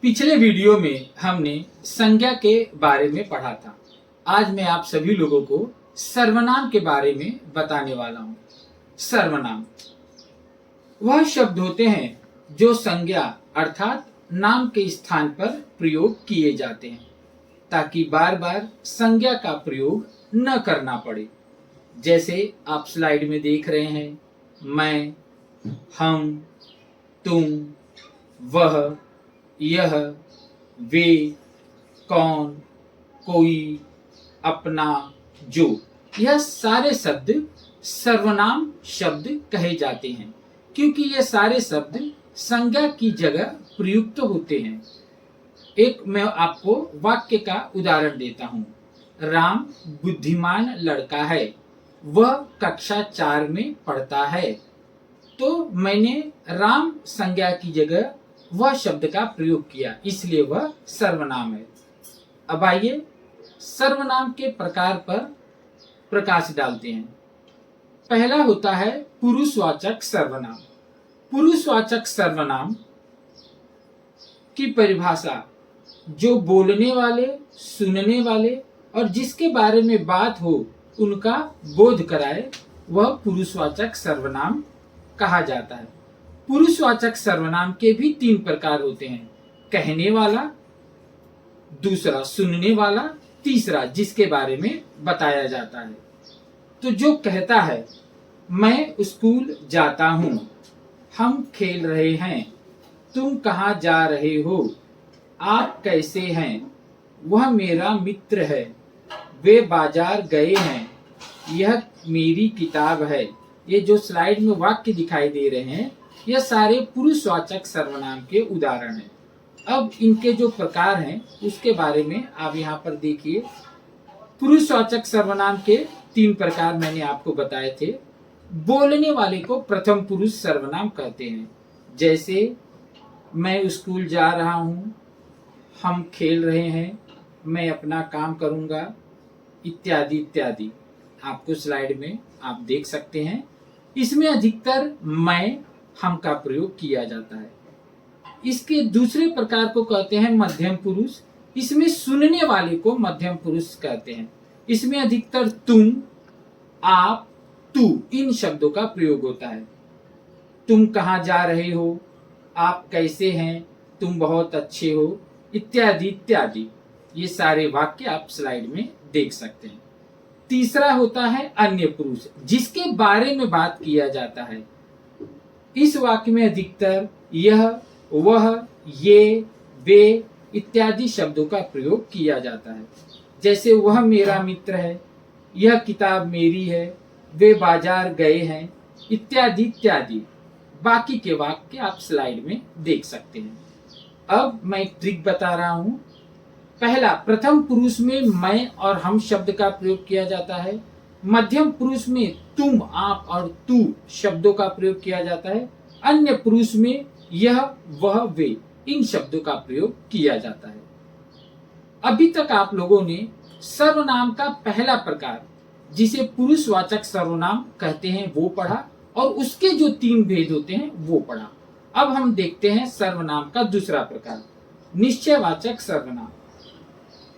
पिछले वीडियो में हमने संज्ञा के बारे में पढ़ा था। आज मैं आप सभी लोगों को सर्वनाम के बारे में बताने वाला हूँ। सर्वनाम वह शब्द होते हैं जो संज्ञा अर्थात नाम के स्थान पर प्रयोग किए जाते हैं ताकि बार बार संज्ञा का प्रयोग न करना पड़े। जैसे आप स्लाइड में देख रहे हैं, मैं, हम, तुम, वह, यह, वे, कौन, कोई, अपना, जो, यह सारे शब्द सर्वनाम शब्द कहे जाते हैं क्योंकि ये सारे शब्द संज्ञा की जगह प्रयुक्त होते हैं। एक मैं आपको वाक्य का उदाहरण देता हूँ। राम बुद्धिमान लड़का है, वह कक्षा 4 में पढ़ता है। तो मैंने राम संज्ञा की जगह वह शब्द का प्रयोग किया, इसलिए वह सर्वनाम है। अब आइए सर्वनाम के प्रकार पर प्रकाश डालते हैं। पहला होता है पुरुषवाचक सर्वनाम। पुरुषवाचक सर्वनाम की परिभाषा जो बोलने वाले, सुनने वाले और जिसके बारे में बात हो उनका बोध कराए, वह पुरुषवाचक सर्वनाम कहा जाता है। पुरुषवाचक सर्वनाम के भी 3 प्रकार होते हैं। कहने वाला, दूसरा सुनने वाला, तीसरा जिसके बारे में बताया जाता है। तो जो कहता है, मैं स्कूल जाता हूँ, हम खेल रहे हैं, तुम कहाँ जा रहे हो, आप कैसे हैं, वह मेरा मित्र है, वे बाजार गए हैं, यह मेरी किताब है। ये जो स्लाइड में वाक्य दिखाई दे रहे हैं, यह सारे पुरुषवाचक सर्वनाम के उदाहरण हैं। अब इनके जो प्रकार हैं उसके बारे में आप यहाँ पर देखिए। पुरुषवाचक सर्वनाम के 3 प्रकार मैंने आपको बताए थे। बोलने वाले को प्रथम पुरुष सर्वनाम कहते हैं। जैसे मैं स्कूल जा रहा हूँ, हम खेल रहे हैं, मैं अपना काम करूँगा, इत्यादि इत्यादि। आपको स्लाइड में आप देख सकते हैं। इसमें अधिकतर मैं, हम का प्रयोग किया जाता है। इसके दूसरे प्रकार को कहते हैं मध्यम पुरुष। इसमें सुनने वाले को मध्यम पुरुष कहते हैं। इसमें अधिकतर तुम, आप, तू इन शब्दों का प्रयोग होता है। तुम कहाँ जा रहे हो, आप कैसे हैं, तुम बहुत अच्छे हो, इत्यादि इत्यादि। ये सारे वाक्य आप स्लाइड में देख सकते हैं। तीसरा होता है अन्य पुरुष, जिसके बारे में बात किया जाता है। इस वाक्य में अधिकतर यह, वह, ये, वे इत्यादि शब्दों का प्रयोग किया जाता है। जैसे वह मेरा मित्र है, यह किताब मेरी है, वे बाजार गए हैं, इत्यादि इत्यादि। बाकी के वाक्य आप स्लाइड में देख सकते हैं। अब मैं एक ट्रिक बता रहा हूं। पहला, प्रथम पुरुष में मैं और हम शब्द का प्रयोग किया जाता है। मध्यम पुरुष में तुम, आप और तू शब्दों का प्रयोग किया जाता है। अन्य पुरुष में यह, वह, वे इन शब्दों का प्रयोग किया जाता है। अभी तक आप लोगों ने सर्वनाम का पहला प्रकार, जिसे पुरुषवाचक सर्वनाम कहते हैं, वो पढ़ा और उसके जो 3 भेद होते हैं वो पढ़ा। अब हम देखते हैं सर्वनाम का दूसरा प्रकार, निश्चयवाचक सर्वनाम।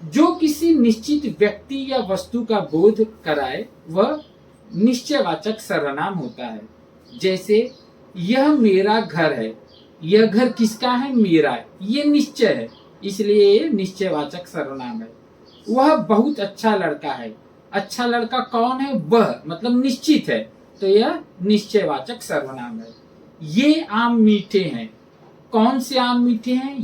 जो किसी निश्चित व्यक्ति या वस्तु का बोध कराए वह निश्चयवाचक सर्वनाम होता है। जैसे यह मेरा घर है, यह घर किसका है, मेरा है, ये निश्चय है, इसलिए ये निश्चयवाचक सर्वनाम है। वह बहुत अच्छा लड़का है, अच्छा लड़का कौन है, वह मतलब निश्चित है, तो यह निश्चयवाचक सर्वनाम है। ये आम मीठे हैं, कौन से आम मीठे हैं,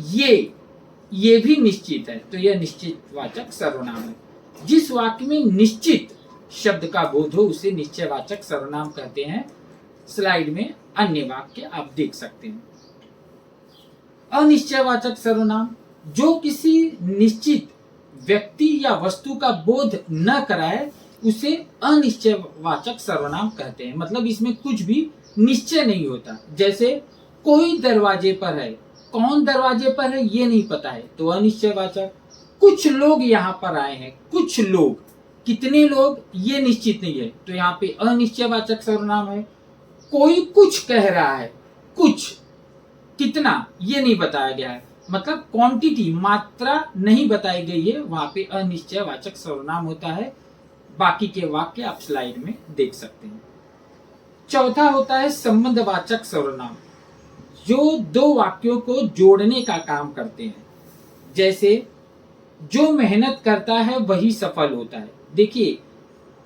ये भी निश्चित है, तो यह निश्चितवाचक सर्वनाम है। जिस वाक्य में निश्चित शब्द का बोध हो उसे निश्चयवाचक सर्वनाम कहते हैं। स्लाइड में अन्य वाक्य आप देख सकते हैं। अनिश्चयवाचक सर्वनाम, जो किसी निश्चित व्यक्ति या वस्तु का बोध न कराए उसे अनिश्चयवाचक सर्वनाम कहते हैं। मतलब इसमें कुछ भी निश्चय नहीं होता। जैसे कोई दरवाजे पर है, कौन दरवाजे पर है ये नहीं पता है, तो अनिश्चयवाचक। कुछ लोग यहाँ पर आए हैं, कुछ लोग, कितने लोग ये निश्चित नहीं है, तो यहाँ पे अनिश्चयवाचक सर्वनाम है। कोई कुछ कह रहा है, कुछ कितना ये नहीं बताया गया है, मतलब क्वांटिटी, मात्रा नहीं बताई गई है, वहां पे अनिश्चयवाचक सर्वनाम होता है। बाकी के वाक्य आप स्लाइड में देख सकते हैं। चौथा होता है संबंधवाचक सर्वनाम, जो दो वाक्यों को जोड़ने का काम करते हैं। जैसे जो मेहनत करता है वही सफल होता है। देखिए,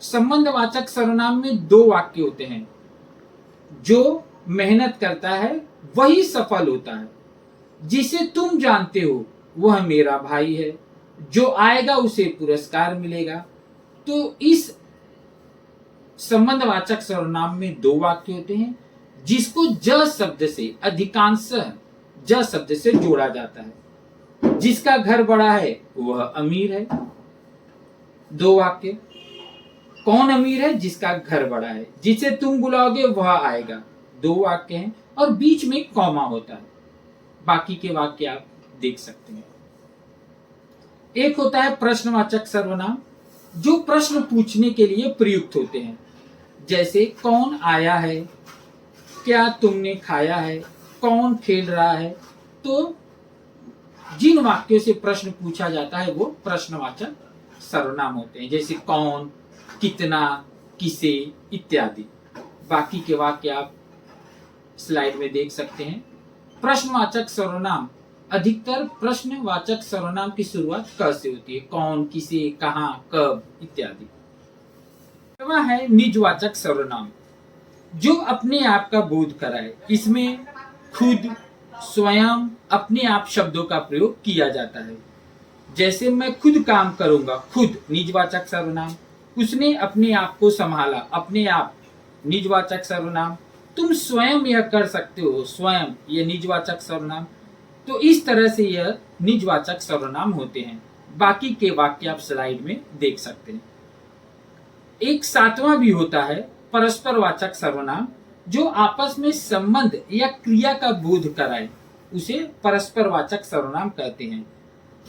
संबंधवाचक सर्वनाम में दो वाक्य होते हैं। जो मेहनत करता है वही सफल होता है। जिसे तुम जानते हो वह मेरा भाई है, जो आएगा उसे पुरस्कार मिलेगा। तो इस संबंधवाचक सर्वनाम में दो वाक्य होते हैं, जिसको ज शब्द से, अधिकांशतः ज शब्द से जोड़ा जाता है। जिसका घर बड़ा है वह अमीर है। दो वाक्य। कौन अमीर है? जिसका घर बड़ा है। जिसे तुम बुलाओगे वह आएगा। दो वाक्य हैं और बीच में कॉमा होता है। बाकी के वाक्य आप देख सकते हैं। एक होता है प्रश्नवाचक सर्वनाम, जो प्रश्न पूछने के लिए प्रयुक्त होते हैं। जैसे कौन आया है, क्या तुमने खाया है, कौन खेल रहा है। तो जिन वाक्यों से प्रश्न पूछा जाता है वो प्रश्नवाचक सर्वनाम होते हैं। जैसे कौन, कितना, किसे इत्यादि। बाकी के वाक्य आप स्लाइड में देख सकते हैं। प्रश्नवाचक सर्वनाम, अधिकतर प्रश्नवाचक सर्वनाम की शुरुआत क से होती है। कौन, किसे, कहां, कब इत्यादि। है निजवाचक सर्वनाम, जो अपने आप का बोध कराए। इसमें खुद, स्वयं, अपने आप शब्दों का प्रयोग किया जाता है। जैसे मैं खुद काम करूंगा, खुद निजवाचक सर्वनाम। उसने अपने आप को संभाला, अपने आप निजवाचक सर्वनाम। तुम स्वयं यह कर सकते हो, स्वयं ये निजवाचक सर्वनाम। तो इस तरह से यह निजवाचक सर्वनाम होते हैं। बाकी के वाक्य आप स्लाइड में देख सकते हैं। एक सातवां भी होता है परस्परवाचक सर्वनाम, जो आपस में संबंध या क्रिया का बोध कराए, उसे परस्परवाचक सर्वनाम कहते हैं।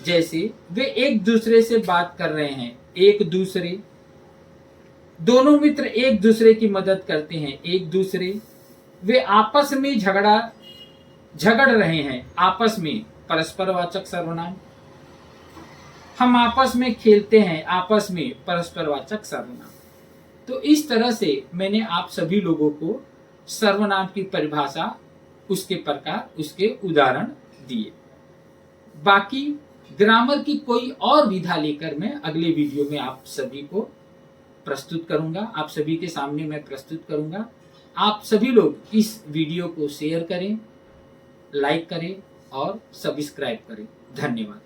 जैसे वे एक दूसरे से बात कर रहे हैं, एक दूसरे। दोनों मित्र एक दूसरे की मदद करते हैं, एक दूसरे। वे आपस में झगड़ रहे हैं, आपस में परस्परवाचक सर्वनाम। हम आपस में खेलते हैं, आपस में परस्परवाचक सर्वनाम। तो इस तरह से मैंने आप सभी लोगों को सर्वनाम की परिभाषा, उसके प्रकार, उसके उदाहरण दिए। बाकी ग्रामर की कोई और विधा लेकर मैं अगले वीडियो में आप सभी को प्रस्तुत करूंगा, आप सभी के सामने मैं प्रस्तुत करूंगा। आप सभी लोग इस वीडियो को शेयर करें, लाइक करें और सब्सक्राइब करें। धन्यवाद।